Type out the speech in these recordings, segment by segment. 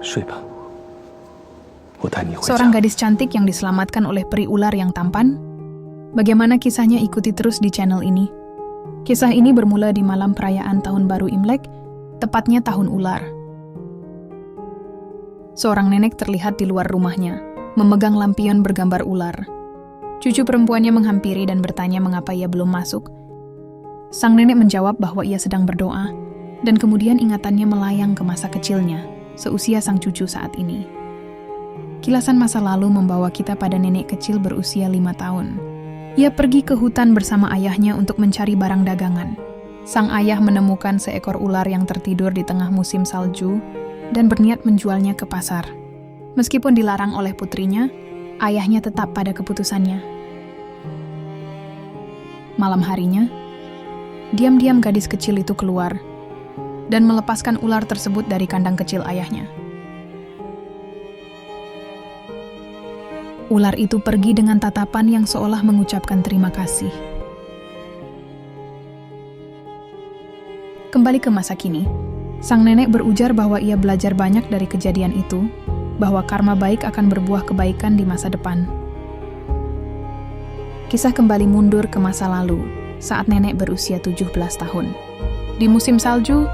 睡吧，我带你回家。 Seorang gadis cantik yang diselamatkan oleh peri ular yang tampan. Bagaimana kisahnya ikuti terus di channel ini. Kisah ini bermula di malam perayaan Tahun Baru Imlek, tepatnya Tahun Ular. Seorang nenek terlihat di luar rumahnya, memegang lampion bergambar ular. Cucu perempuannya menghampiri dan bertanya mengapa ia belum masuk. Sang nenek menjawab bahwa ia sedang berdoa, dan kemudian ingatannya melayang ke masa kecilnya, seusia sang cucu saat ini. Kilasan masa lalu membawa kita pada nenek kecil berusia 5 tahun. Ia pergi ke hutan bersama ayahnya untuk mencari barang dagangan. Sang ayah menemukan seekor ular yang tertidur di tengah musim salju dan berniat menjualnya ke pasar. Meskipun dilarang oleh putrinya, ayahnya tetap pada keputusannya. Malam harinya, diam-diam gadis kecil itu keluar dan melepaskan ular tersebut dari kandang kecil ayahnya. Ular itu pergi dengan tatapan yang seolah mengucapkan terima kasih. Kembali ke masa kini, sang nenek berujar bahwa ia belajar banyak dari kejadian itu, bahwa karma baik akan berbuah kebaikan di masa depan. Kisah kembali mundur ke masa lalu, saat nenek berusia 17 tahun. Di musim salju,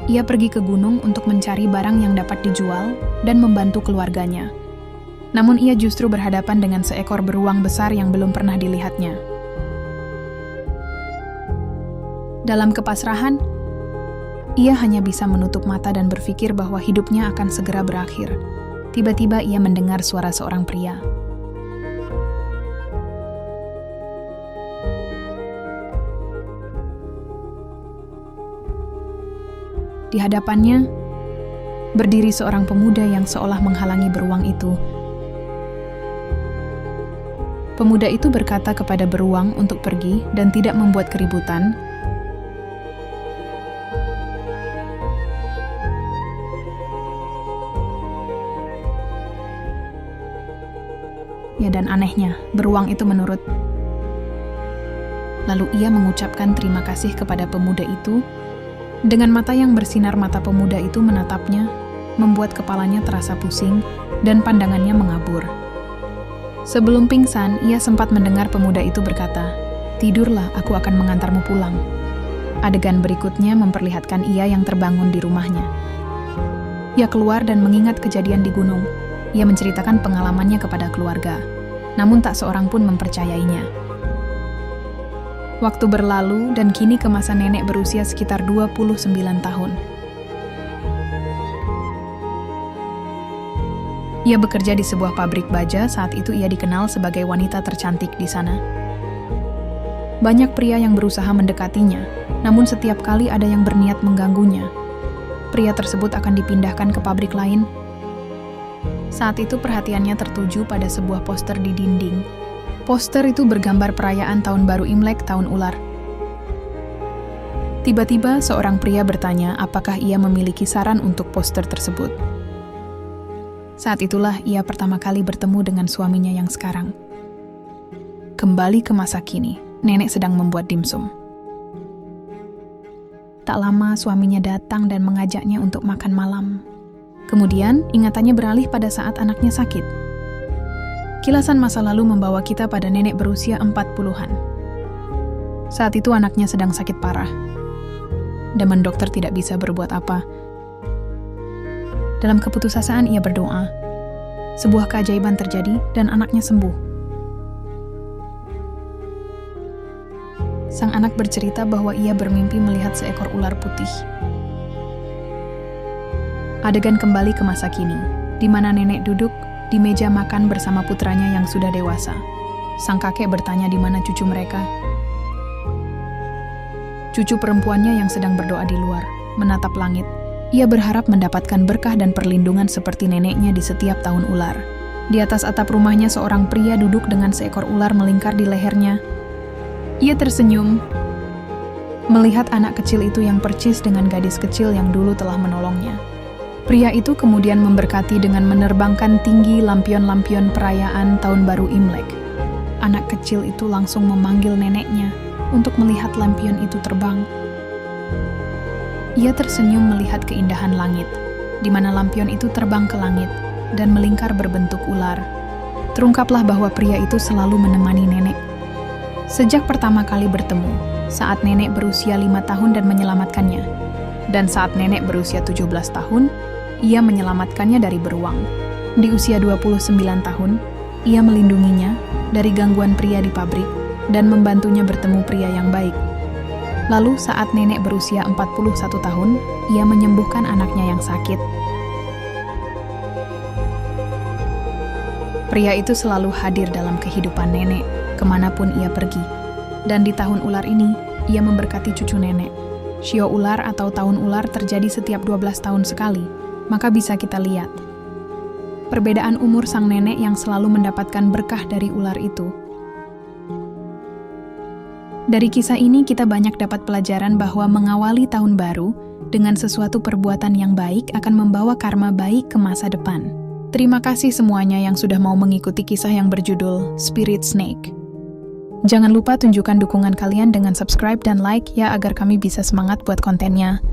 ia pergi ke gunung untuk mencari barang yang dapat dijual dan membantu keluarganya. Namun ia justru berhadapan dengan seekor beruang besar yang belum pernah dilihatnya. Dalam kepasrahan, ia hanya bisa menutup mata dan berpikir bahwa hidupnya akan segera berakhir. Tiba-tiba ia mendengar suara seorang pria. Di hadapannya, berdiri seorang pemuda yang seolah menghalangi beruang itu. Pemuda itu berkata kepada beruang untuk pergi dan tidak membuat keributan. Ya, dan anehnya, beruang itu menurut. Lalu ia mengucapkan terima kasih kepada pemuda itu. Dengan mata yang bersinar, mata pemuda itu menatapnya, membuat kepalanya terasa pusing dan pandangannya mengabur. Sebelum pingsan, ia sempat mendengar pemuda itu berkata, "Tidurlah, aku akan mengantarmu pulang." Adegan berikutnya memperlihatkan ia yang terbangun di rumahnya. Ia keluar dan mengingat kejadian di gunung. Ia menceritakan pengalamannya kepada keluarga, namun tak seorang pun mempercayainya. Waktu berlalu dan kini ke masa nenek berusia sekitar 29 tahun. Ia bekerja di sebuah pabrik baja. Saat itu ia dikenal sebagai wanita tercantik di sana. Banyak pria yang berusaha mendekatinya, namun setiap kali ada yang berniat mengganggunya. Pria tersebut akan dipindahkan ke pabrik lain. Saat itu perhatiannya tertuju pada sebuah poster di dinding. Poster itu bergambar perayaan Tahun Baru Imlek Tahun Ular. Tiba-tiba seorang pria bertanya apakah ia memiliki saran untuk poster tersebut. Saat itulah ia pertama kali bertemu dengan suaminya yang sekarang. Kembali ke masa kini, nenek sedang membuat dimsum. Tak lama suaminya datang dan mengajaknya untuk makan malam. Kemudian ingatannya beralih pada saat anaknya sakit. Kilasan masa lalu membawa kita pada nenek berusia 40-an. Saat itu anaknya sedang sakit parah. Dan dokter tidak bisa berbuat apa. Dalam keputusasaan ia berdoa. Sebuah keajaiban terjadi dan anaknya sembuh. Sang anak bercerita bahwa ia bermimpi melihat seekor ular putih. Adegan kembali ke masa kini, di mana nenek duduk di meja makan bersama putranya yang sudah dewasa. Sang kakek bertanya di mana cucu mereka. Cucu perempuannya yang sedang berdoa di luar, menatap langit. Ia berharap mendapatkan berkah dan perlindungan seperti neneknya di setiap tahun ular. Di atas atap rumahnya seorang pria duduk dengan seekor ular melingkar di lehernya. Ia tersenyum, melihat anak kecil itu yang percis dengan gadis kecil yang dulu telah menolongnya. Pria itu kemudian memberkati dengan menerbangkan tinggi lampion-lampion perayaan Tahun Baru Imlek. Anak kecil itu langsung memanggil neneknya untuk melihat lampion itu terbang. Ia tersenyum melihat keindahan langit. di mana lampion itu terbang ke langit dan melingkar berbentuk ular. Terungkaplah bahwa pria itu selalu menemani nenek. Sejak pertama kali bertemu, saat nenek berusia 5 tahun dan menyelamatkannya, dan saat nenek berusia 17 tahun, ia menyelamatkannya dari beruang. Di usia 29 tahun, ia melindunginya dari gangguan pria di pabrik dan membantunya bertemu pria yang baik. Lalu saat nenek berusia 41 tahun, ia menyembuhkan anaknya yang sakit. Pria itu selalu hadir dalam kehidupan nenek, kemanapun ia pergi. Dan di tahun ular ini, ia memberkati cucu nenek. Shio ular atau tahun ular terjadi setiap 12 tahun sekali, maka bisa kita lihat perbedaan umur sang nenek yang selalu mendapatkan berkah dari ular itu. Dari kisah ini kita banyak dapat pelajaran bahwa mengawali tahun baru dengan sesuatu perbuatan yang baik akan membawa karma baik ke masa depan. Terima kasih semuanya yang sudah mau mengikuti kisah yang berjudul Spirit Snake. Jangan lupa tunjukkan dukungan kalian dengan subscribe dan like ya agar kami bisa semangat buat kontennya.